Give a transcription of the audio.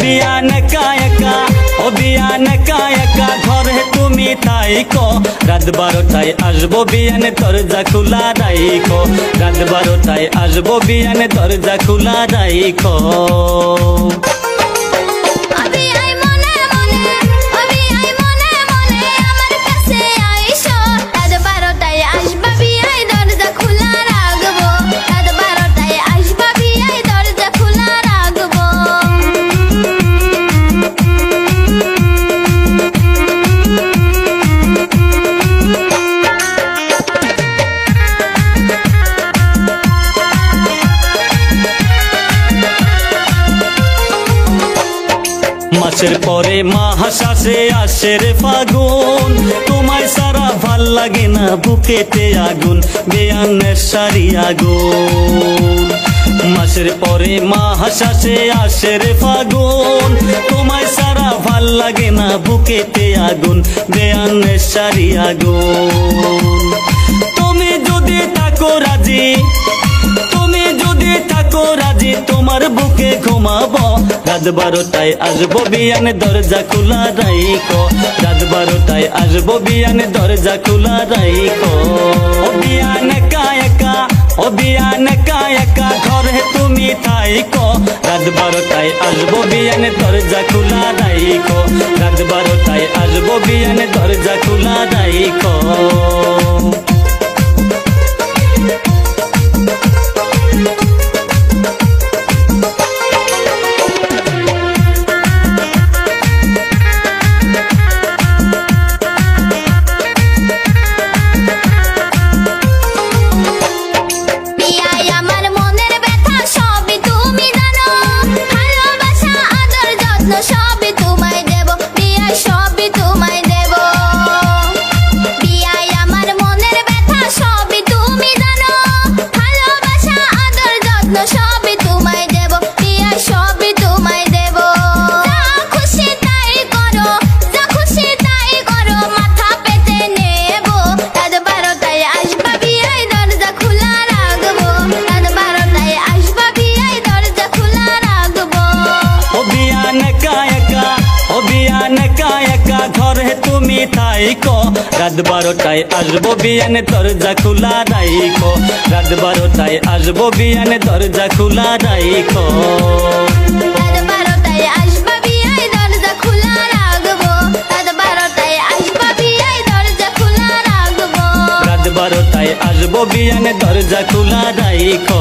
বিয়ান কায়কা ও বিয়ান কায়কা ঘরে তুমি থাইকো রাত 12টায় আসবো বিয়ানে দরজা খোলা রাইখো রাত 12টায় আসবো বিয়ানে দরজা খোলা রাইখো মাসের পরে মাস আসে আসে রে ফাগুন তোমায় সারা ভাল লাগে না বুকেতে আগুন বেয়ানের সারি আগুন মাসের পরে মাস আসে আসে রে ফাগুন তোমায় সারা ভাল লাগে না বুকেতে আগুন বেয়ানের সারি আগুন তুমি যদি থাকো রাজি তুমি যদি থাকো রাজি তোমার বুকে ঘুমাবো রাত 12টায় আসবো বিয়ানে দরজা খোলা রাইখো রাত 12টায় আসবো বিয়ানে দরজা খোলা রাইখো ও বিয়ান কায়কা ও বিয়ান কায়কা ঘরে তুমি থাইকো রাত 12টায় আসবো বিয়ানে দরজা খোলা রাইখো রাত 12টায় আসবো বিয়ানে দরজা খোলা রাইখো ঘরে তুমি থাইকো রাত 12টায় আসবো বিয়ানে দরজা খোলা রাইখো রাত 12টায় আসবো বিয়ানে দরজা খোলা রাইখো রাত 12টায় আসবা বিয়ায় দরজা খোলা রাখবো রাত 12টায় আসবা বিয়ায় দরজা খোলা রাখবো রাত 12টায় আসবো বিয়ানে দরজা খোলা রাইখো।